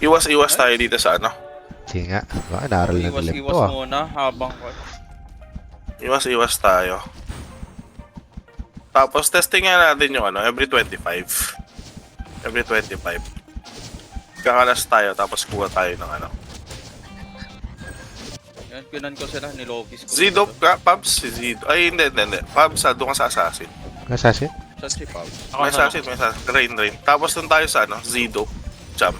Iwas-iwas tayo dito sa ano. Sige nga. Baka naral na nilip to Iwas-iwas ah. muna habang ko. Iwas-iwas tayo. Tapos testing nga natin yung ano, every 25. Every 25. Kakalas tayo tapos kuha tayo ng ano. Yan, pinan ko sila, nilogis ko. Zidop ka, Pabs, si Zidop. Ay, hindi. Pabs, doon ka sa Assassin. Assassin? Saan si Pab? May Assassin. Rain. Tapos doon tayo sa ano, Zidop. Jump.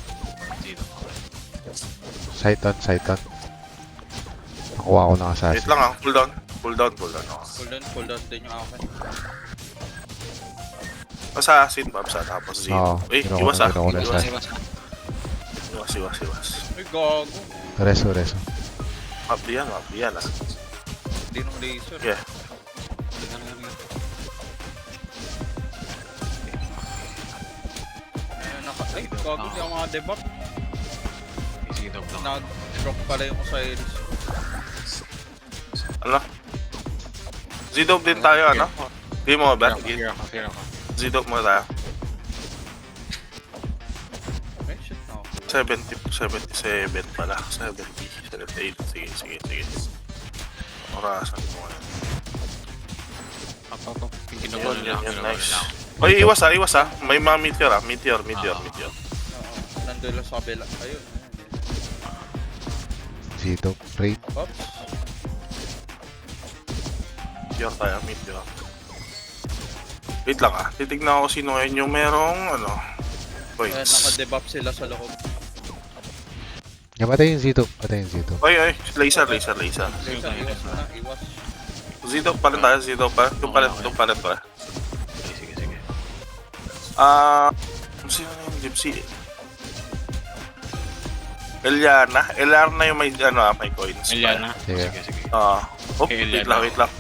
Saiton. Nakuha ko ng Wait assassin. lang ah, cool down. Cool down. Pull down din yung akin. Assassin, Pabs, tapos Zidop. Oo, Iwas ah. kinuha ko na Iwas. Ay, gago. Reso. Map yan ah. Hindi nung laser. Yeah. Ay, gago di ako mga debuff. Nag-drop pala yung Osiris. Ano? Zidop din tayo, ano? Game over. Fear ako. Zidop mo tayo. Ay, shit na ako. 77 pala. 78. Sige. Orasan mo yan. Yan, nice. Oy, iwas ah. May mga meteor ah. Meteor. Oo, nandun lang sa kabila. Ayun. Zito. Raid. Oops. Meteor. Wait lang ah. Titignan ko sino ngayon yung merong ano. Ayan, Points. naka-debuff sila sa loob. Patay yung Zito. Oy. Laser. Laser, iwas muna, iwas. Zidop pa rin tayo. Zidop pa. Doon pa rin pala. Sige. Sino na yung gypsy? Eliana yung may may coins. Eliana. Sige. Sige. Wait lang.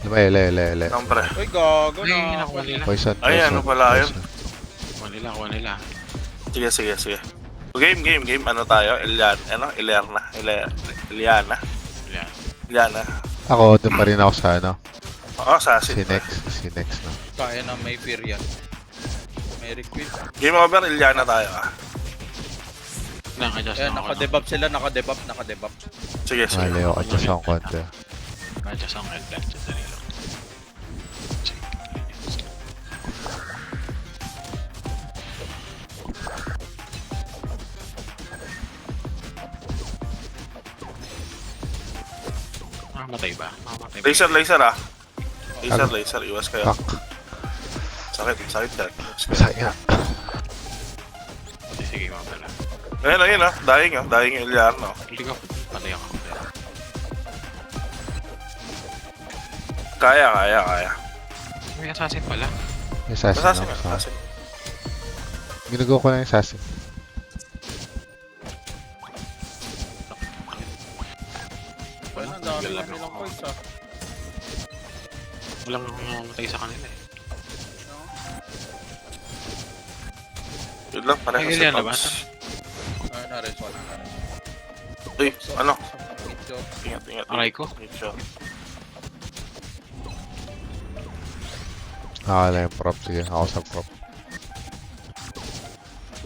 Diba, ele. Siyempre. Uy, gago Ay, na. nakuha nila. Poison. Ay, ano pala yun? Kuha nila. Sige. Game. Ano tayo? Eliana. Yan. Ako, doon pa rin ako sa ano. Assassin. Si Nex no. Kaya na may fear yan. May requit. Game over, Eliana tayo ah. Naka-adjust Ayan, ako. naka-debuff sila, naka-debuff. Sige. Mali ako adjust akong konti. Naka-adjust ako. Dali lang. Makamatay ba? Laser ah. Laser. Iwas kayo. Fuck. Sakit yan. Masaya. Sige, mga pala. Ayun ah. Dying yung Eliana. Hindi ko. Patay ako. Kaya. May assassin pala. Yung assassin ako sa... Assassin. Ginagawa ko lang yung assassin. Ayun, ang dami na nilang points ah. Walang mamatay sa kanila eh. Yun lang, parang Ay, sa Eliana ba? Pabs. Ayun, na-respawn. Uy, ano? Medyo. Ingat. Aray ko. Medyo. Nakakala yung prop. Sige, ako sa prop.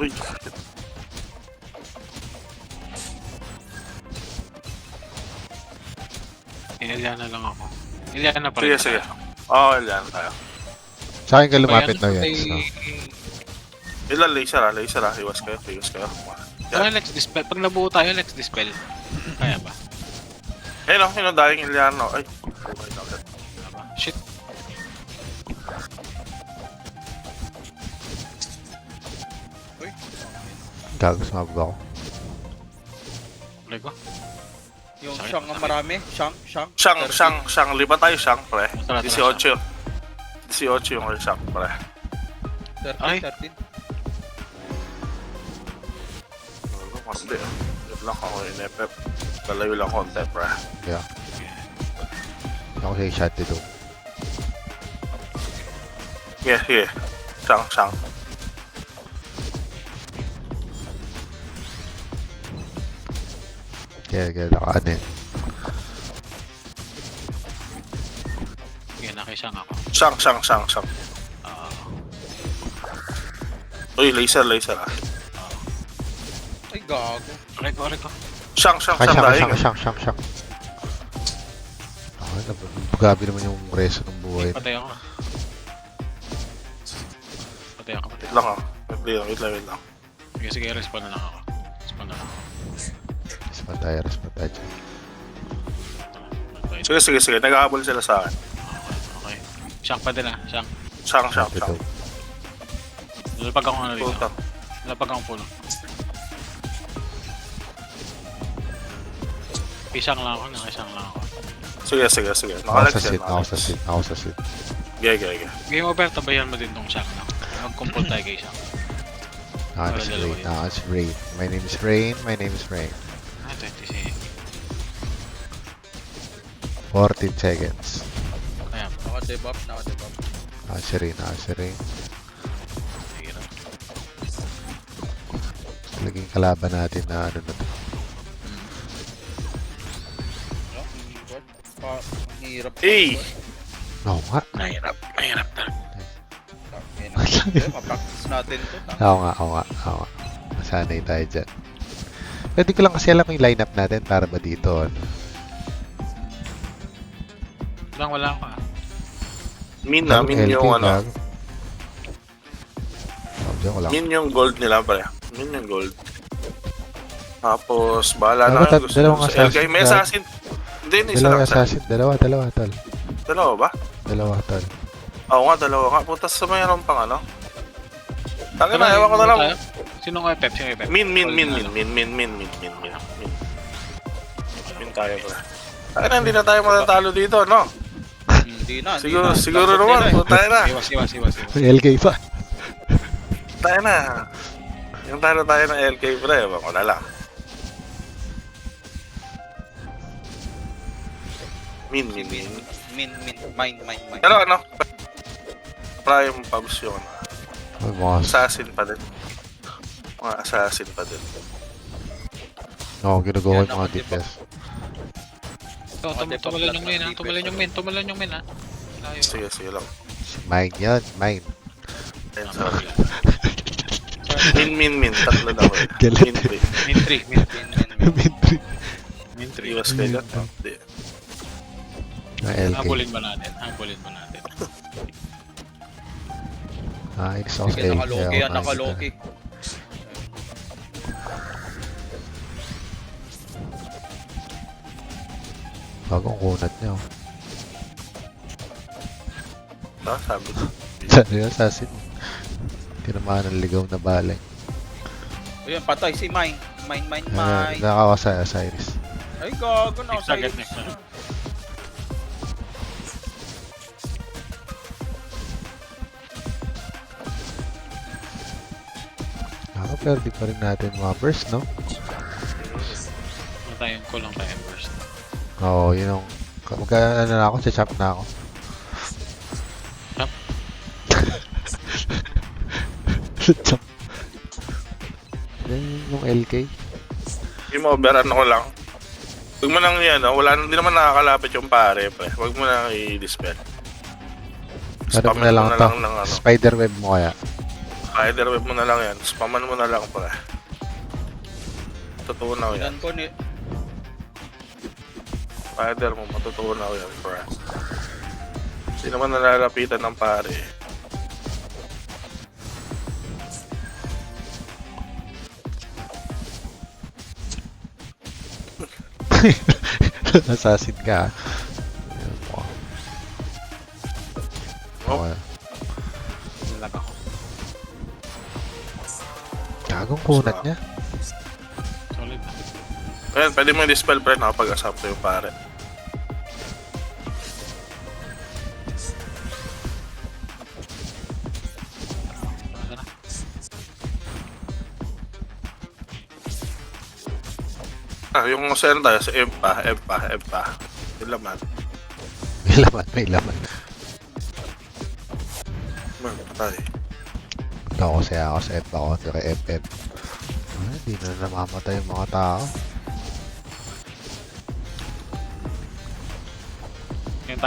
Uy, Eliana lang ako. Eliana pa rin. sige. Oo, Eliana tayo. Sa akin ka lumapit na yan. No? Ilan laser ah. Iwas kayo. Yan. Let's dispel. Pag nabuo tayo, let's dispel. Kaya ba? Ayun, dying Eliana. Ay, buhay na ulit. Shit. Gago, sumabog ako. Aray ko. Yung Sakit, Shang ang sakit. marami. Shang. Siyang. Liba tayo siyang, pre. Tara, 18 yung siyang, pre. 13, Ay. 13. Hindi. Yun lang ako in-FF. Kalayo lang konti, pre. Yeah. Ako sa shot dito. Sige. Siyang. Kaya nakaanin. Sige, nakisang ako. Siyang. Uy, laser ah. Ay, gago. Aray ko. Siyang Ay, dying. siyang. Grabe naman yung reso ng buhay. Patay ako. Wait lang ah. Wait lang. Sige, respawn na lang ako. Respawn tayo dyan. Sige. Nag-ahabol sila sa akin. Okay. Shank pa din ah, Shank. Siyang. Ito. Lalapag ako ano dito. Puta. Lalapag ako puno. Nakisang lang ako. Sige. Nakalag siya. Ako sa sit. Gaya. Game over, tabayan mo din tong Shank na. Mag-compul tayo kay Shank. It's Rain. My name is Rain. 26. 14 seconds. Ayan. Naka-debuff. Si Rain. Hirap. Laging kalaban natin na ano na to. Ang hirap. Eh! Oo nga. Mahirap talaga. Ma-practice natin to. Oo nga. Masanay tayo dyan. Pwede ko lang kasi alam yung lineup natin para ba dito. Ano? Wala ako ah. Min LK yung ano. lang. Diyan ko lang. Min yung gold nila pare. Min yung gold. Tapos, bahala na Dapat kayo. Gusto dalawang sa assassin. LK. May assassin. Hindi, isa Dalawa lang assassin. Dalawa, tol. Dalawa ba? Dalawa, tol. Oo nga, dalawa nga. Putas sa mayroon pang ano. Tangin na, ewan ko na lang. Sino nga Pep? Min tayo pala. Tangin na, hindi na tayo matatalo dito, no? Hindi na. Siguro naman. Tayo na. Iwas. May LK pa. Tayo na. Yung tayo ng LK pre, ewan ko na lang. Min. Mine. Pero ano? Prime Pubs yun. May mga Assassin pa din. Mga assassin pa din. ginagawa Yan, yung mga ako, DPS. Tumalan yung min ha. Layo. Sige lang. Mine yan. Mine. Ayun, sorry. Min. Tatlo na ko eh. Galit. Min 3. Min 3. Iwas kayo dyan. Hindi. Na LK. Habulin ba natin? Inis ako sa Sige, LK. nakaloki yan. Nakaloki. Bagong kunat niya. Sabi ko. Sana yung assassin. Tinamaan ng ligaw na balay. Ayun, patay si Mine. Mine. Nakawa sa Osiris. Ay, gago na. Next. Pero di pa rin natin mga burst, no? Kulang tayo first. Oo, yun yung... Magkano na ako, chop na ako. Chop? Yan yung LK. Game over, ano ko lang. Huwag mo nang yan, hindi naman nakakalapit yung pare, pre. Huwag mo nang i-dispel. Ano mo na lang to? ng ano. Spiderweb mo kaya? Spiderweb mo na lang yan. Spaman mo na lang, pre. Matutunaw yan. Ilan ko ni... Spider mo, matutunaw yan, pre. Hindi naman nalalapitan ng pare. Assassin ka. Ayan mo. Okay. Lag ako. Gagong kunat niya. Solid. Ayan, pwede mo i-dispel, pre. Nakapag-asap ko yung pare. Yung saan tayo sa F pa. Yung laman. May laman. Patay. Ako sa F ako. Kaya FF. Hindi na namamatay yung mga tao.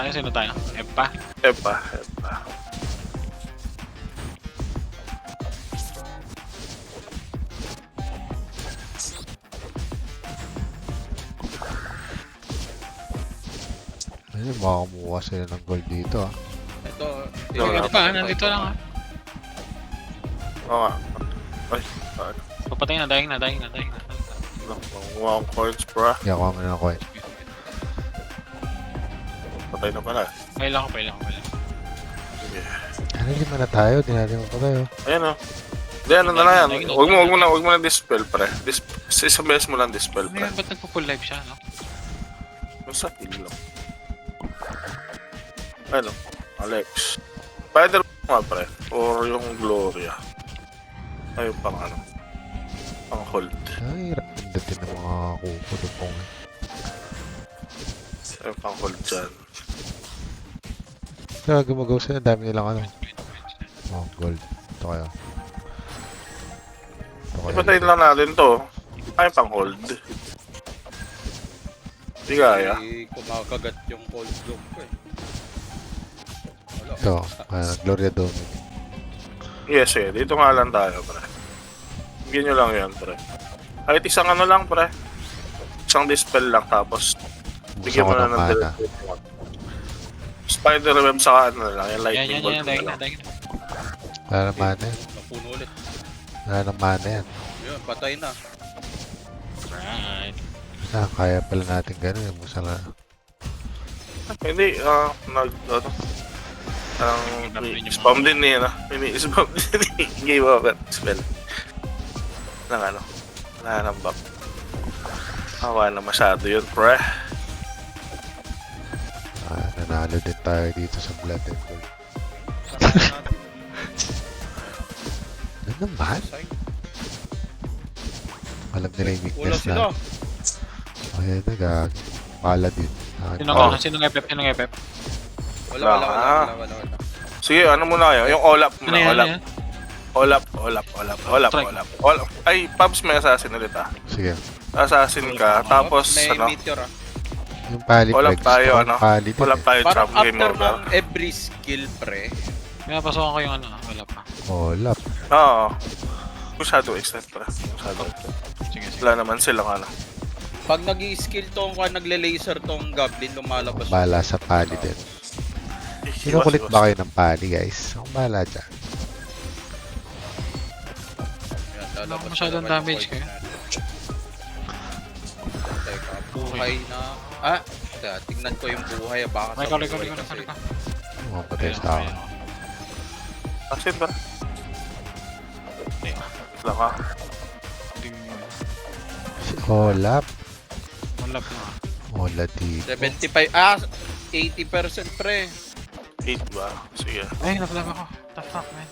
Sino tayo? F pa? F pa. Ayun, makamuha sila ng gold dito ah. Ito, Nandito pa, nandito lang ah. Oo nga. Ay, Papatay na, dying na. Manguha akong coins, bro. Kaya kuha mo na ng coin. Patay na pala. Okay lang. Sige. Ano, lima na tayo. Di natin mapatay oh. Ayan o. Hindi, ano na yan. Huwag mo na dispel, pre. Isang beses mo lang dispel, Ano pre. yan, ba't nagpo-full life siya, no? Basta heal lang. Ano? Alex. Spider nga, pre. Or yung Gloria. Ayun pang ano. Pang hold. Ay, randatin ng mga kuko dupong. Ayun pang hold dyan. Kaya gumagaw sila. Dami nilang ano. Oh, gold. Ito kayo. Ipatayin lang natin to. Ayun pang hold. Hindi kaya. kumakagat yung cold block ko eh. Wala. Ito, Gloria Dome. Yes, eh. Dito nga lang tayo, pre. Bigyan nyo lang yan, pre. Kahit isang ano lang, pre. Isang dispel lang, tapos bigyan mo na ng delete. Spider web sa ano lang, yung lightning bolt mo Dying lang. na. Wala ng mana yan. Napuno ulit. Wala ng mana yan. Yun, patay na. Right. Kaya pala natin ganun. Yung musa na. Hindi, spam din eh, no? Spam din eh. Game over. Spell. Nang ano. Nanambak. Hawa na masyado yun, pre. Nanalo din tayo dito sa Blood and Gold. Ano naman? Alam nila yung Wala weakness sila. na. Ayan na, gag. Pala din. Sinong FF? Wala. Sige, ano muna kayo? Yung all-up Ano muna, yan? all-up. All-up. Ay, Pabs, may assassin ulit ah. Sige. Assassin ka, tapos May ano, meteor ah. Yung pali all-up Prex, tayo, yung ano? pali din All-up eh. tayo, Parang trap game after over. ng every skill pre. Kaya pasokan ko yung ano, wala pa. All up. Oo. Masyado extent, pre. Masyado extent. Sige. Wala naman silang ano. Pag nag-i-skill tong nagle-laser tong goblin lumalabas. Bala sa pali din. Kinukulit ba kayo ng pali, guys? Ang bala dyan. Yan, lalabas Masyadong na naman damage yung kayo. poison natin. Teka, buhay na. Teka, tignan ko yung buhay. Baka sa Reko. buhay kasi. Mapatay sa ako. Assassin ba? Lang ka. All up. Wala pa nga. All up dito. 75. 80% pre. 8 ba? Sige. Ay, nakalab ako. The fuck, man.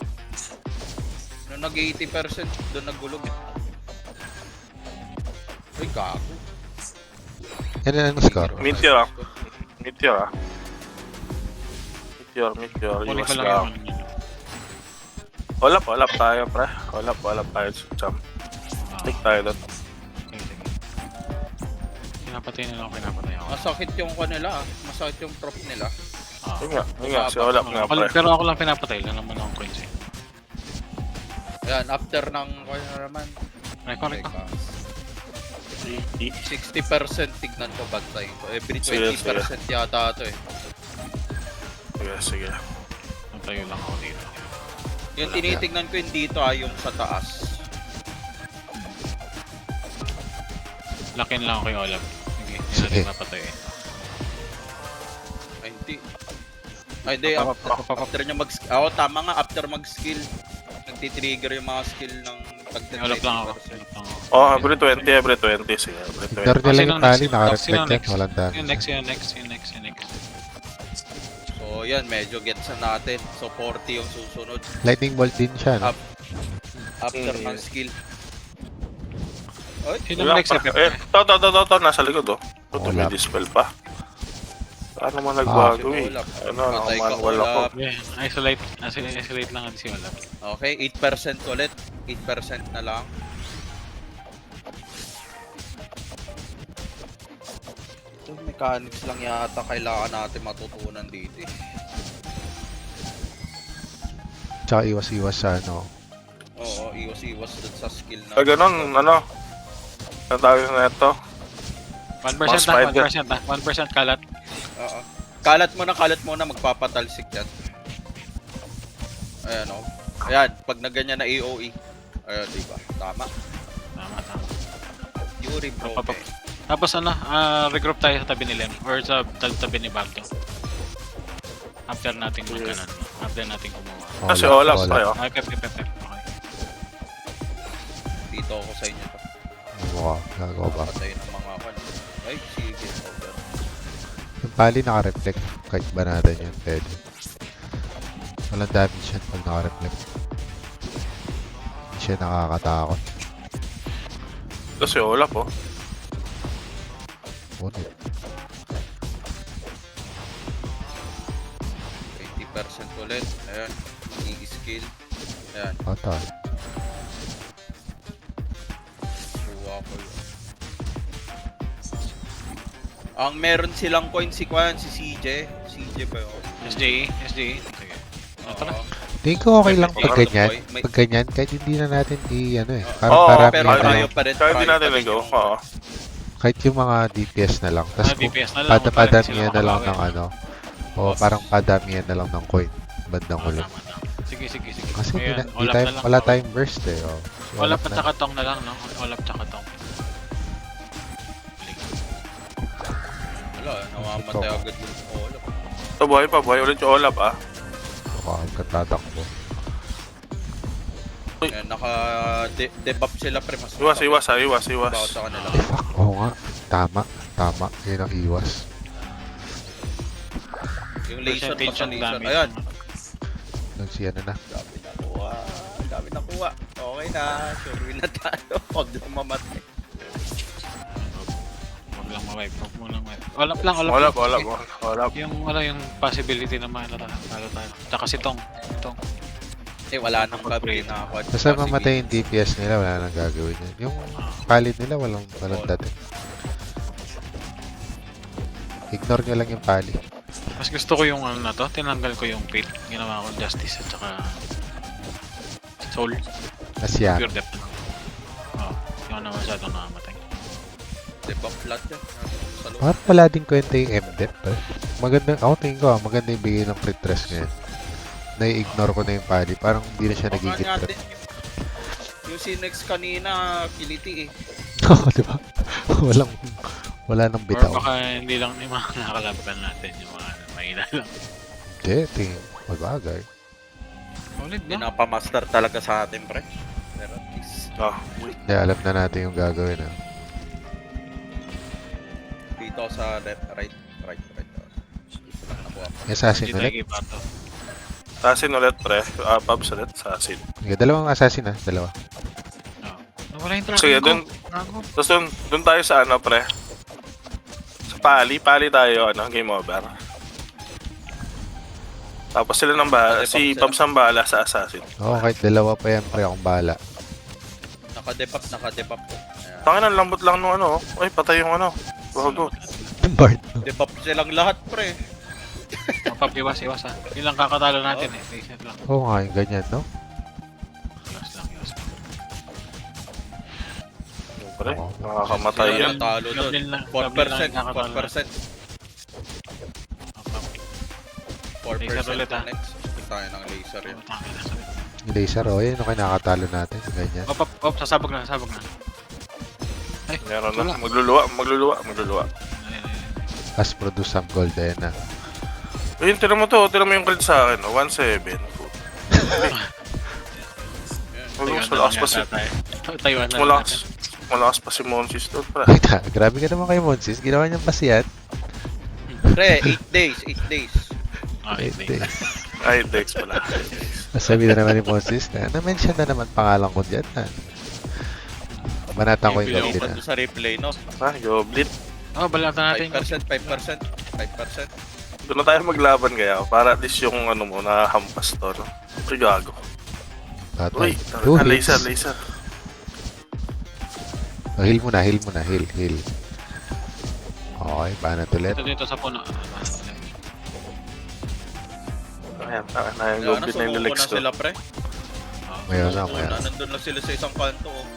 Nung nag-80% doon nagulog eh. Ay, gago. Yan ang score. Meteor ah. Meteor. Kunin Iwas ko lang lang. yung ano nyo. All-up tayo, pre. All-up tayo. Jump. Take tayo doon. Sige. Pinapatay nila ako, pinapatay ako. Masakit yung kanila ah. Masakit yung prop nila. Yun nga. Si all-up nga, pre. Pero ako lang pinapatay, lang naman akong coins eh. Ayan, after ng kaya naman. Reko. Teka, 60% tignan ko bantay ko. Every Sige, 20% yata ito eh. Sige. Nagtayo lang ako dito. Yung tinitignan ko yung dito yung sa taas. Lakin lang ako kay Olaf. Sige, hindi Sige. natin mapatay eh. Ay, hindi. Ay, hindi. After niya tama nga. After mag-skill, nagtitrigger yung mga skill ng May Olaf lang ako. Oh, every 20. Sige, every 20. Ignore nila yung pali. Naka-reflect Sino yan. next? Walang dami. Yung next. So, yan. Medyo gets na natin. So, 40 yung susunod. Lightning bolt din siya, no? After ng skill. Ay, Sino next FF? To. Nasa likod, oh. Ito may All-up. dispel pa. Ano man nagbago eh. All-up. Ano, Patay ka, nakamanwal ako. all-up. Yeah, isolate lang si Olaf. Okay, 8% ulit. 8% na lang. Yung mechanics lang yata kailangan natin matutunan dito eh. Tsaka iwas-iwas sa ano. Oo, iwas-iwas dun sa skill na. Ganun, ano. Ang tawag na ito. 1% Mga spider. 1% kalat. Oo. Kalat mo na, magpapatalsik yan. Ayan o. Ayan, pag na ganyan na AOE. Ayan, diba? Tama. Tama, tama. Yuri bro. Papap- Tapos ano, regroup tayo sa tabi ni Lem or sa tabi ni Bagyo. After natin magkanan. After natin kumuha. Kasi Olaf tayo. Ay, pep. Okay. Dito ako sa inyo to. Wow, gagawa ba? Patay ng mga kan. Ay, sige. Over. Yung pali naka-reflect. Kahit ba natin yun, pwede. Walang damage yan pag naka-reflect. Hindi siya nakakatakot. Kasi Olaf oh. Ngunit. 20% ulit. Ayan. Mag-i-skill. Ayan. Ata. Kuha ko yun. Ang meron silang coin si CJ. CJ ba yun? SJE. Sige. Tara. Oo. Tingin ko okay lang May- pag ganyan. may- Pag ganyan, kahit hindi na natin ano eh. Oo, Parang Pero parami na ayaw lang. pa rin. Kaya hindi try natin pa rin ligaw. yung- Oo. Kahit yung mga DPS na lang. Tapos kung DPS na lang. padamihan na lang ng ano. O Boss. parang padamihan na lang ng coin. Bandang ulit. Tama. Sige. Kasi Ngayon, di Olaf tayo, na lang. wala tayong burst eh. Oh. Olaf at na. saka tong na lang, no? Olaf tsaka tong. Wala, namamatay agad yung Olaf. So, buhay ulit yung Olaf ah. Katatakbo. Ayan, naka-debuff sila pre. Mas Iwas. Bawa sa kanila. Fuck, oo nga. Tama. Yun ang iwas. Yung laser pa sa Percentage ang laser. damage. Ayan. Nagsiya na. Dami nakuha. Okay na. Sure win na tayo. Huwag lang mamatay. Huwag lang ma-wipe. Olaf lang. Olaf. Yung possibility na talo tayo. Tsaka si Tong. Eh, wala nang Upgrade. gabi na ako. Basta mamatay yung DPS nila, wala nang gagawin yun. Yung palid nila, walang dating. Ignore nyo lang yung pali. Mas gusto ko yung ano na to. Tinanggal ko yung pit. Ginawa ko Justice at saka Soul. Nasya. Pure depth. Oo. Yung na masyadong nakamatay. Debuff flat yan. Sa loob. Parang wala din kwenta yung MDEP. Maganda, ako tingin ko maganda yung bigay ng crit rest ngayon. Nai-ignore ko na yung pali. Parang hindi na siya nagigit Baka trap. natin, yung Sinex kanina, kiliti eh. Oo, di ba? Wala nang Or bitaw. baka hindi lang yung mga nakakalaban natin. Yung mga mahina lang. Hindi, tingin. Magbagay. Solid na. Pinapamaster talaga sa atin pre. Pero at least, Ah. Hindi, alam na natin yung gagawin. Ah. dito sa left, right. Nakuha. Yung assassin Hindi tayo ulit. kipato. Assassin ulit pre. Pubs ulit. Assassin. Okay, dalawang assassin ah. Dalawa. Nawala yung tracking Sige, ko. dun. Gago. Tapos dun tayo sa ano pre. Sa pali tayo game over. Tapos sila nang bahala. Si Sila. Pubs ang bahala sa assassin. Oo, kahit dalawa pa yan, pre. Akong bahala. Naka-debuff. Ayan. Tangin ang lambot lang nung ano. Ay, patay yung ano. Bago. Bard. Debuff silang lahat pre. Mapap, iwas ha. Yun lang kakatalo natin eh. Reset lang. Oo nga, yung ganyan, no? Iwas lang. Pre, Oo. nakakamatay Sila yan. natalo doon. Goblin lang. 4%. nakakatalo 4%. Mapap. 4% Laser ulit, ah. next. Gusto tayo ng laser yun. Tangin na, sakit. Yung laser, oh, yun, okay, nakakatalo natin. Ganyan. Op, sasabog na. Ay, Meron wala. na. Magluluwa. Ayun. As produce some gold, ayun na. Ayun, tira mo yung crit sa akin. 1-7. Malakas pa si... Taiwan na lang natin. Malakas pa si Monsis doon, pre. Ay, grabe ka naman kay Monsis. Ginawa niyang pasiyat. Pre, 8 days. Okay, thanks. Ay, Dex pala. Masabi na naman ni Monsis na-mention na naman pangalan ko dyan. Banatan ko yung Yung goblin pa na. sa replay, no? Goblit. Oh, balatan natin. 5%. Doon na tayo maglaban kaya para at least yung ano mo, nahampas to, no? Uy, gago. Tatay. Uy, Two laser. hits. Oh, heal mo na. Heal. Okay, paano ulit? Dito sa puno. Ayan, yung Kaya goblit na yung sumuko legs na to. sila, pre. Ngayon na, Sumuko ngayon. na. Nandun lang sila sa isang kanto, oh.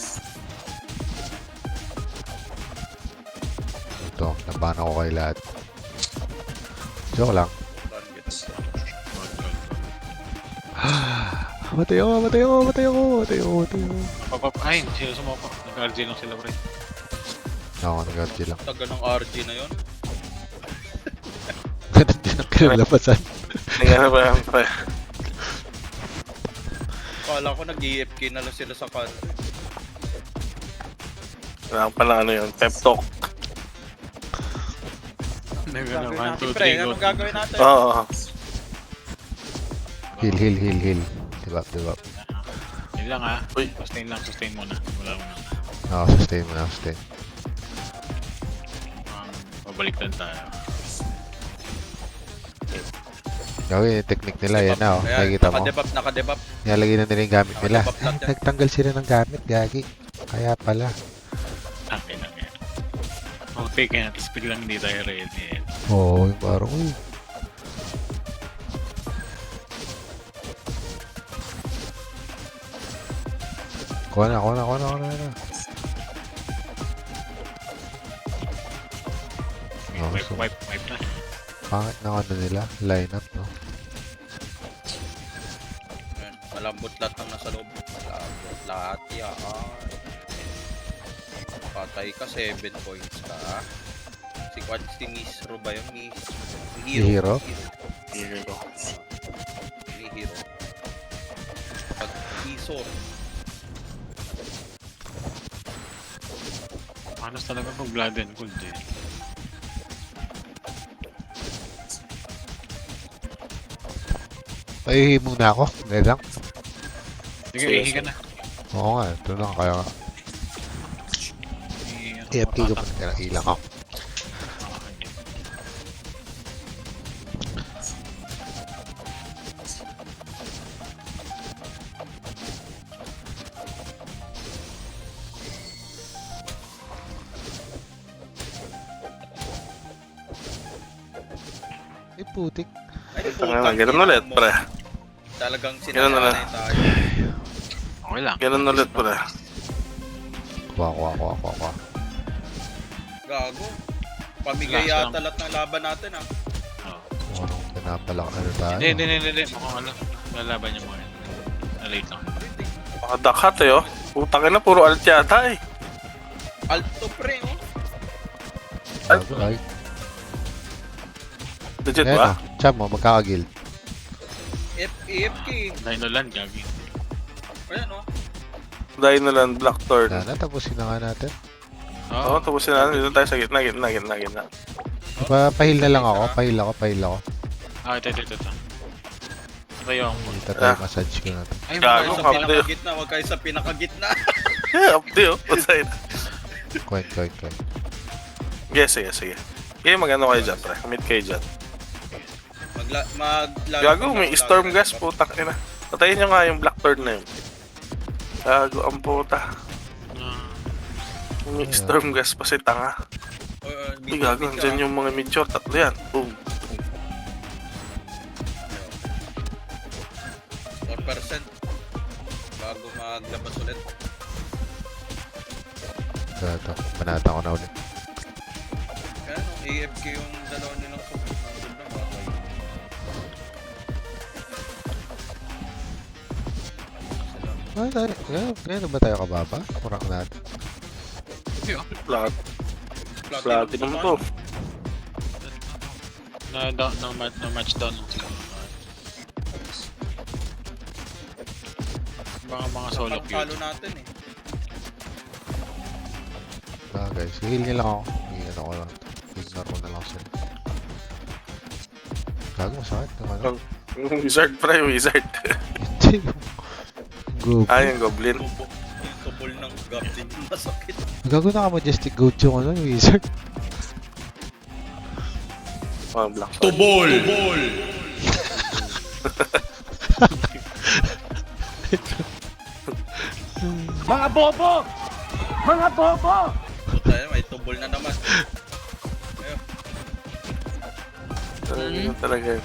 Ito, nabahan ako kay lahat. Joke lang. Target. Matay ako. Ay, sila sumapa. Nag-RG lang sila, pre. Ako, nag-RG lang. Taga ng RG na yun. Ganun din ang kinalabasan. Tingnan ba yan, pre? Kala ko nag-EFK na lang sila sa kan. Kailangan pala ano yun, pep talk. Nag-ano, 1, Gagawin natin, 2, pre. 3, go. Anong gagawin natin? Oo. Heal. Dibap. Yun lang ha. Uy. Sustain muna. Wala mo na. Oo, sustain mo na. Babalik lang tayo. Gawin yung technique nila, yan na, oh. Ayan, Nakikita mo. Nakadebap. Nilalagay na nila yung gamit nila. Nakadebap lahat yan. Nagtanggal sila ng gamit, gagi. Kaya pala. Akin lang yan. Okay, kaya speed lang hindi tayo ready. Oo, yung parang, uy. Kuha na. No, so, Wipe na. pangit na ano nila, lineup, no? Ayan, malambot lahat ng nasa loob. Malambot lahat yan. Patay ka, 7 points ka. Si Quanti Misro ba yung Hero? Hero. Hero. Pag Isor. Panos talaga pag blood and gold eh. Pahihi muna ako, hindi lang. Sige, Sige, ihi ka na. Oo nga, ito lang, kaya nga. AFK ko pa, kaya ilang ako. Ay, putik. Ay, Tangina, ganun ulit, pre. Talagang Ganun ulit. sinasanay tayo. Okay lang. Ganun ulit, pre. Kuha. Gago. Pamigay Relax yata lahat ng laban natin ah. Kung anong pinapalak ano tayo. Hindi. Mukhang ano. Lalaban niya muna. Na-late lang. Mga dakhat eh, oh. Putang ina, puro alt yata eh. Alto pre oh. Ay, Legit ayan ba? na. Cham mo, magkakaguild. AFK. Dino land, gagi. Ayan oh. Dino Land, Blackthorn. Na, tapusin na nga natin. Oo, tapusin na. Dito tayo sa gitna. Pahil na lang ako, pahil ako. Ah, ito. Tayo ako. Dito tayo massage ko na to. Ay, Gago. Huwag kayo sa pinakagitna. Huwag kayo sa pinakagitna. Updi, oh. Patay na. Coin. Yes, sige. Okay, mag-ano kayo dyan, pre. Commit kayo dyan. Gago, may storm gas, putang ina. Patayin nyo nga yung Blackthorn na yun. Gago, ang puta. May storm gas pa si tanga. Ay, gago, dyan yung mga mid-short. Tatlo yan. Boom. 4% bago maglabas ulit. Ito, panata ko na ulit. Kaya no, AFK yung dalawa nilang support. Nandun na bagay. Kaya ba tayo kababa? Kurang natin. Platinum to. Na match down lang siguro. Mga solo Ang queue. talo natin eh. Guys, heal nila ako. Heal ako lang. Ignore ko na lang sila. Gago, masakit naman. Yung wizard, pre. Wizard. Hindi. Go. Yung goblin. Yung tubol ng goblin yung masakit. Gago na ka majestic goat yung ano, yung wizard. Black. Tubol! Mga bobo! Mga bobo! Tayo, may tubol na naman. Ayun. Talaga yun.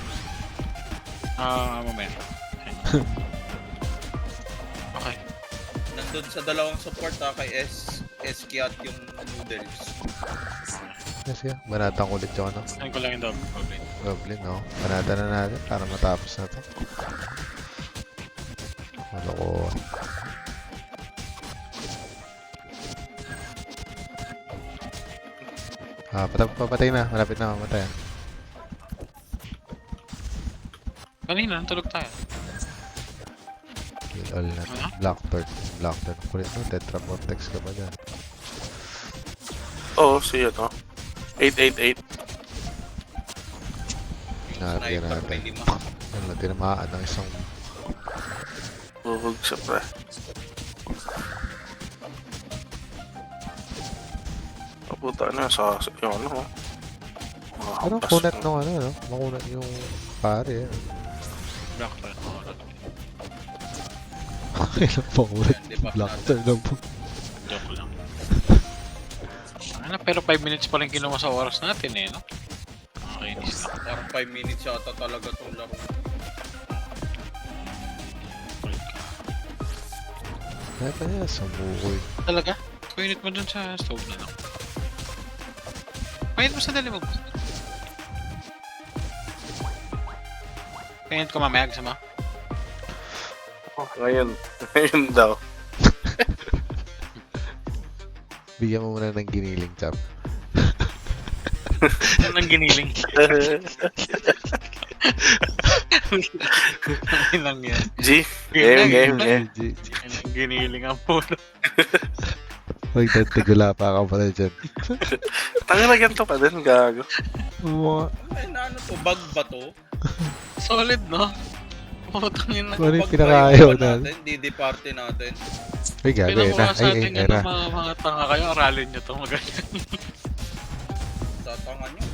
Moment. Okay. Nandun sa dalawang support kay SK at yung noodles. Sige. Banatan ko ulit yung ano. Saan ko lang yung double goblin. Goblin, no? Banatan na natin para matapos na to. Maloko. Papatay na. Malapit na mamatay. Kanina, natulog tayo. Kill all na. Ano? Blackthorn. Blackthorn. Kulit mo. Tetra Vortex ka ba dyan? Oo, si ano. 888. Yung Nalagyan sniper, natin. may lima. Ano, tinamaan ng isang... Buhog siya, pre. Puta na, sa yung ano. Mga Ano, hampas kunat na. nung ano, no? Makunat yung pare. Black Pearl. Kailan pa kunat? Hindi pa Blackthorn lang po. Joke lang. Ano, pero 5 minutes pa rin kinuha sa oras natin eh, no? Okay, inis lang. Parang 5 minutes yata talaga itong laro. Kaya pa niya, samukoy. Talaga? Kuinit mo dun sa stove na lang. Kuinit mo sa dali mo. Kuinit ko mamaya, gusto mo? Oh, ngayon. Ngayon daw. Bigyan mo muna ng giniling, chap. Yan ang giniling. Ang lang yan. G. Game. Yan ang giniling ang puno. Magtatagula pa ka pala dyan. Tanga na ganito pa din, gago. Ay, na ano to? Bug ba to? Solid, no? Putang ina. Ano yung Bug ba pinakayaw yung na? natin? DD party natin. Ay, gabi na. Pinakuha sa Ay, atin yun era. ng mga tanga kayo. Aralin nyo to. Maganyan. Tatangan nyo.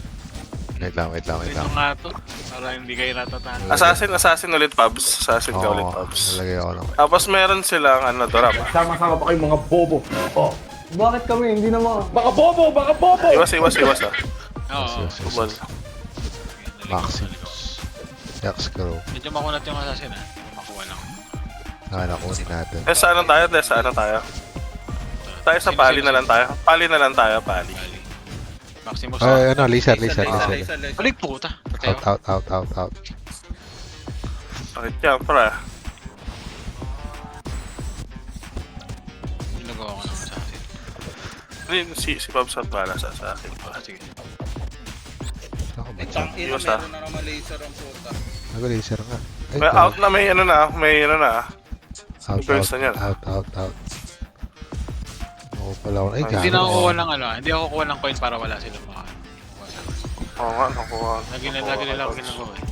Wait lang. Ito nga to. Para hindi kayo natatanga. Assassin ulit, Pabs. Assassin ka ulit, Oo, Pabs. nalagay ako ng... Tapos meron silang, ano, dorap. Sama-sama pa kayong mga bobo. Oh. Bakit kami? Hindi naman. Baka bobo! Baka bobo! Iwas, ah. Oo. Kubal. Maximus. Jax Crow. Medyo makunat yung assassin ha. Makuha lang. Nakunin natin. Sa ano tayo? Tayo sa pali na lang tayo. Pali. Bali. Maximus. Ay, ano, laser. Laser. Balik puta. Patay ako. Out. Bakit yan, pre? Ginagawa ko ng assassin. Si Pabs at bala sa akin. Sige. Ako ba? Tang ina, Iwas, ah. meron na naman laser ang puta. Nag-laser nga. Ay, May out na, may ano na. Out. burst na yan. Out. Ako pala ako. Ay, Hindi na gago. ako kuha ng ano. Hindi ako kuha ng coin para wala silang mga. Oo nga, nakuha. Lagi nila ako ginagawa eh.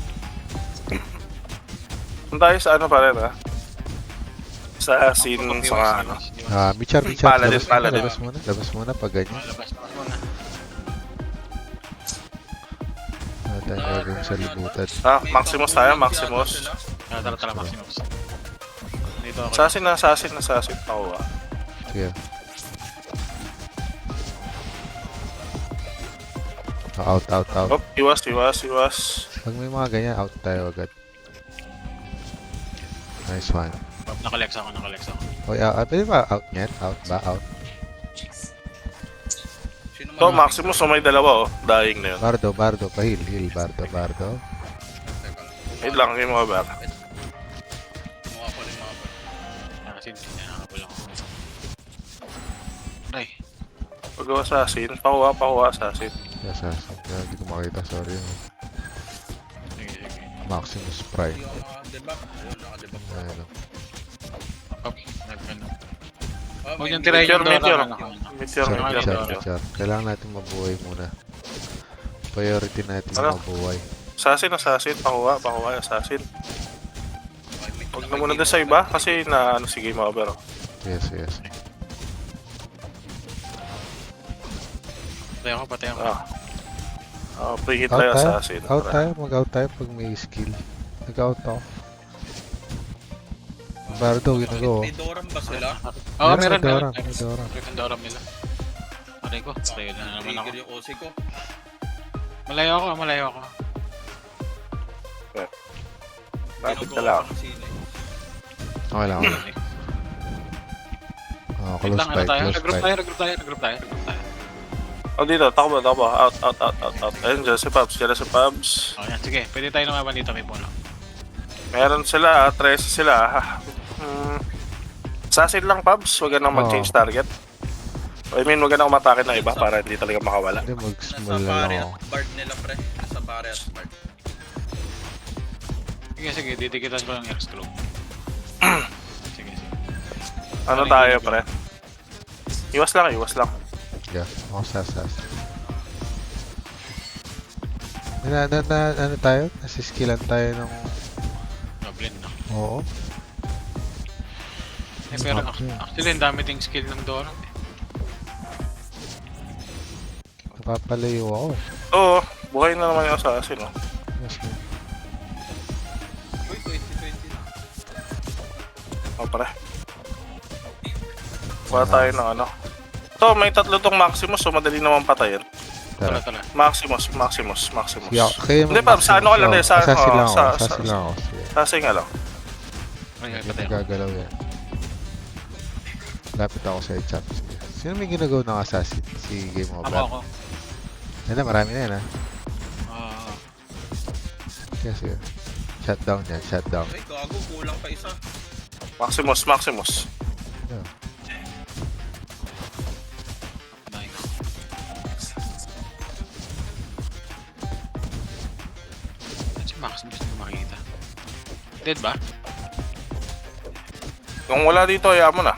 Kung tayo sa ano pa rin, ha? Sa asin, sa nga, ano. Bichar. Paladin. Labas muna pag ganyan. Labas muna. Tayo gagawin sa libutan. Maximus tayo, Maximus. Tara, Maximus. Dito ako. Assassin. Ako, Sige. Out. Oh, iwas. Pag may mga ganyan, out tayo agad. Nice one. Nakakolex ako. Oy, pwede ba out niyan? Out ba? Out. Sino So, man? Maximus, so may dalawa, oh. Dying na yun. Bardo. Pahil. Bardo. Teka, Wait lang, yung mga back. kumuha ko ng mga bug. Kasi nakakapul ako. Ay. Pag assassin, pakuha assassin. Yes. Hindi ko makita. Sorry. Sige. Maximus Prime. Hindi ako naka-debug. Ayun, naka-debug. Ayun. Up. Nagano. Ah, Huwag may niyang tirahin yung Meteor. Dora. Char. Kailangan natin mabuhay muna. Priority natin Ano? mabuhay. Assassin, pakuha assassin. Okay, may Huwag na muna din sa iba, kasi na, ano, si game over. Oh. Yes. Patay ako. Pre-hit Out tayo tayo. assassin. Mag-out tayo pag may skill. Nag-out ako. Bardo, ginagawa. May Doran ba sila? Oo, meron. May Dora. Meron Dora nila. Patay ko. Patay na naman ako. Trigger yung OC ko. Malayo ako. Lapit ka Ginagawa lang. ko ng sine. Okay lang. Wait Close lang, fight. Regroup tayo. Oh, dito. Takbo. Out. Ayun, dyan si Pabs. Dyan si Pabs. Oh, yan. Sige, pwede tayo lumaban dito, may puno. Meron sila, 13 sila. Assassin lang, Pabs. Huwag ka nang mag-change target. I mean, huwag ka nang umatake ng iba para hindi talaga makawala. Hindi, Nasa mag-small na pare lang at ako. bard nila pre. Nasa pare at bard. Sige, didikitan ko ng X-Glow. Sige. Ano tayo, pre? Iwas lang. Yeah, ako sasas. Ano tayo? Nasiskillan tayo ng... Goblin, no? Oo. Pero Okay. actually, ang dami ding skill ng Doran. Napapalayo ako. Oo, buhay na naman yung assassin, oh. Yes, man. Uy, 2020 na. Oh, pre. Kuha tayo ng ano. Ito, may tatlo tong Maximus, so madali naman patayin. Tara. Tara. Maximus. Yeah, kayo Hindi, Pabs, sa ano ka lang, sa Assassin lang ako. sa Assassin lang ako. Sige. Assassin nga lang. Ay, Hindi patay. nagagalaw yan. Lapit ako sa chat. Sino may ginagawa ng assassin? Si Game Over. Ako. Yan na, marami na yan ha. Ah, Sige. Shutdown yan, shutdown. Uy, gago. Kulang pa isa. Maximus. Yeah. si Max, gusto ko makita. Dead ba? Kung wala dito, hayaan mo na.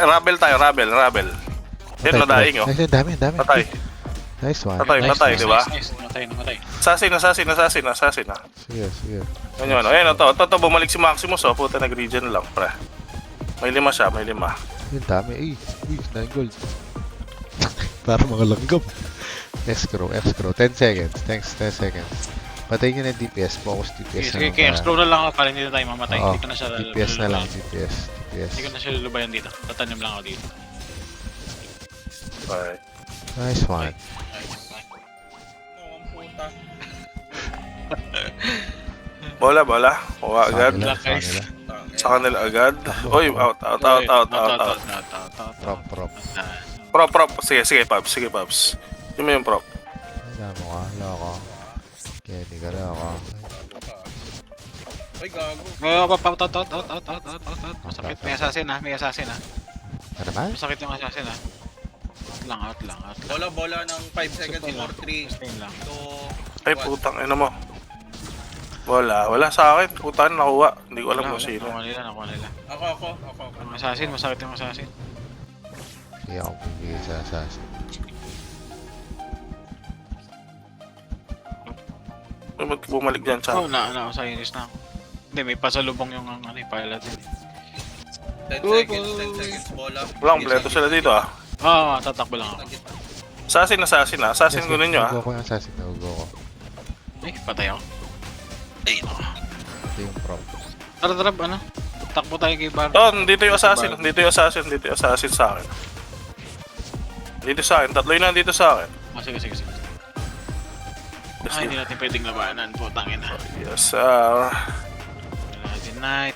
Rabel tayo, rabel. Yan, nadaing, oh. Nice, dami. Patay. Nice one. Patay, di ba? Nice. Namatay. Assassin, ah. Sige. Yan yun, ayun, ito, bumalik si Maximus, oh. Puta, nag-regen lang, pre. May 5 siya. Yung dami. 9 gold. Para mga langgam. X-Crow. 10 seconds. Thanks, 10 seconds. Patayin nyo na yung DPS. Focus DPS Sige, kaya explore na lang ako para hindi na tayo mamatay. Oo, Hindi ko na siya DPS na lang. lulubayan. DPS. Hindi ko na siya lulubayan dito. Tatanim lang ako dito. Okay. Nice one. Oo, ang puta. Bola. Kuha agad. Sa Guys. kanila. Sa kanila agad. Uy, out. Prop. Prop. Sige, Pabs. Yun mo yung prop. Alam mo ka. Loko. Kenny ka na ako. Uy, gago. Out. Masakit. May assassin ha. Ano naman? Masakit yung assassin ha. Out lang. Bola ng 5 seconds. Stay lang. 4, 3, Stay lang. 2, Ay, putang ina mo. Wala sa akin. Putan, nakuha. Hindi ko alam kung sino. Nakuha nila. Ako. Ang assassin, masakit yung assassin. Hindi ako bibigay sa assassin. Ay, ba't bumalik dyan, Oh, Chan? sa iris na ako. Hindi, may pasalubong yung pilot din. 10 seconds. Bola. Walang bleto sila dito, ah. Tatakbo lang ako. Assassin, ah. Assassin ko ninyo, ah. Nagugo ko yung assassin. Nagugo ko. Ay, patay ako. Ay, Ito yung prop. tara, takbo tayo kay Bar. Oh, dito yung assassin sa akin. Dito sa akin. Tatlo yun nandito sa akin. Sige. Ay, hindi natin pwedeng labanan. Putangin na. Yes, Denied.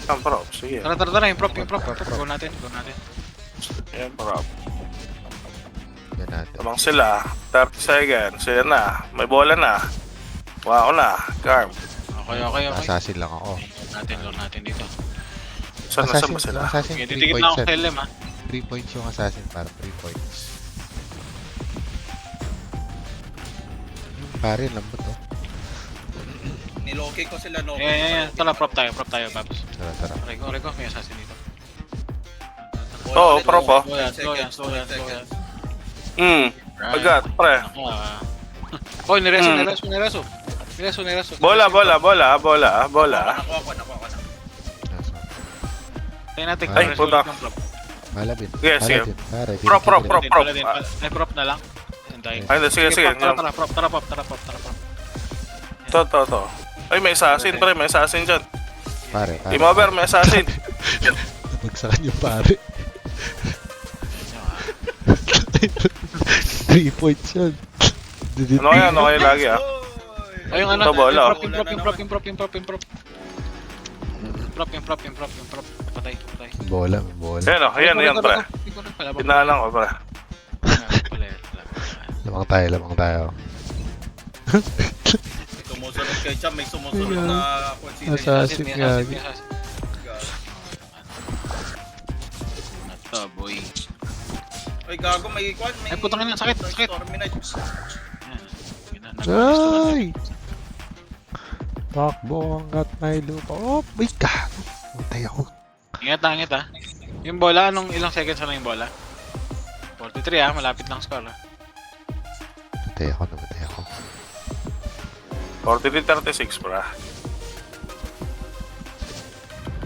ang prop. Sige. Tara, yung prop. Go natin. Yan, prop. Yan natin. Tabang sila. 30 seconds. Yan na. May bola na. Wow na. Carm. Okay. Assassin lang ako. Lord natin dito. Saan ba sila? Assassin Sige, 3 titigit points lang ako yan. sa LM ha. 3 points yung assassin para 3 points. Pare, lambot to. Niloki ko sila, no? Yan. Tara, prop tayo, Babs. Tara. Rego, may assassin dito. Oo, prop, oh. Slow yan. Agad, pre. Oh, nireso. Bola. Nakuha ko na. Tayo natin. Ay, resolve puta. yung prop. Malabin. Sige, sige. Malabin. Pare, di Prop. Wala din. Ay, prop na lang. Hintayin. Ay, sige. Prop. To. Ay, may assassin, pre. May assassin dyan. Pare. Team over, may assassin. Nabagsakan yung pare. 3 points yun. Ano kayo lagi, ah? Ay, yung ano, Ito, bola. yung prop. patay. Bola, may bola. Ayan, ayan, pre. Hindi ko rin pala. Pinalang ko, pre. Lamang tayo. Sumusunod kay Cham, may sumusunod na consider. Assassin nga. Ito, boy. Ay, gago, may ikwan. Ay, putang ina, sakit. Stormy Knight. Ay! Takbo hanggat may lupa. Oh, may gago. Matay ako. Ingat ah. Yung bola, ilang seconds na lang yung bola? 43 ah, malapit lang score ah. Namatay ako. 43-36, pre.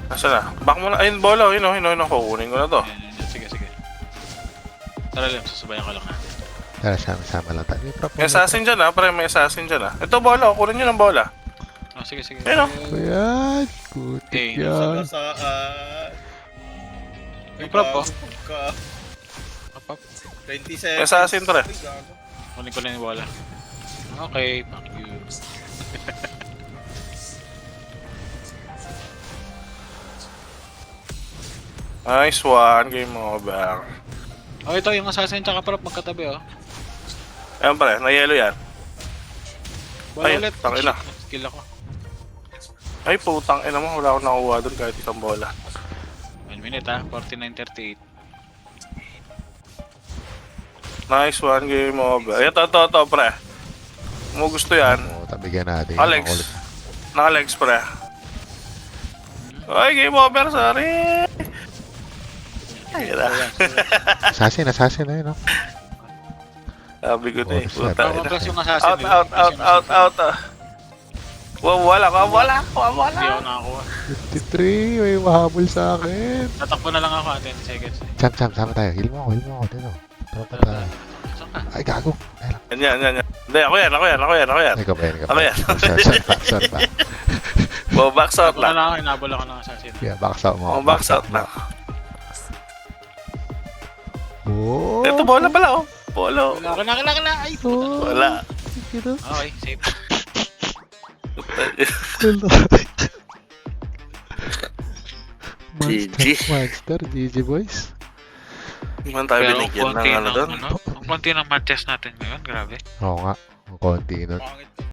Asa na? Back mo na. Ayun, bola. Yun, kukunin ko na to. Yan. Sige. Tara lang, susubayan ko lang natin. Tara, sama lang tayo. May assassin dyan, ha? Pre, may assassin dyan, ha? Ito, bola. Kunin nyo ng bola. Oh, sige. Ayun, Ayan. Kutik Okay. yan. Sagasaan. Yung prop, oh. Up. 27. May assassin, pre. Ay, gago. Kunin ko lang yung bola. Okay, fuck you. Nice one. Game over. Oh, ito yung assassin tsaka prop magkatabi oh. Ayan, pre. Na-yellow yan. Bola Ay, ulit. tangina. Skill ako. Ay, putang ina mo. Wala akong nakuha doon kahit isang bola. 1 minute ah, 49:38. Nice one. Game over. Ayan, to, pre. Mo gusto yan. Oo, tabigyan natin. Alex. Makulit. Naka-legs, pre. Ay, game over. Sorry. Ay, na. Assassin na yun, no? Sabi ko na eh. Oh, Puta Tama ina. plus yung assassin. Out. Wala. Hindi ako nakakuha. 53, may mahabol sa akin. Tatakbo na lang ako ah, 20 seconds. Sam, sama tayo. Heal mo ako. Dito. Tara tayo. Saan ka? Ay, gago. Ayun lang. Yan. Hindi, ako yan. Ikaw ba yan? Ako yan. Sorry pa. Box out Takbo na lang. lang ako, hinabol ako ng assassin. Yeah, box out mo. Box out lang. Oh. Ito, bola pala, oh. Bola. Kailangan. Ay, Oh. Wala. Ito. okay, safe. Monster, GG boys. Naman tayo Pero binigyan ng ano doon. ang konti ng matches natin ngayon, grabe. Oo nga, ang konti nun. Pangit.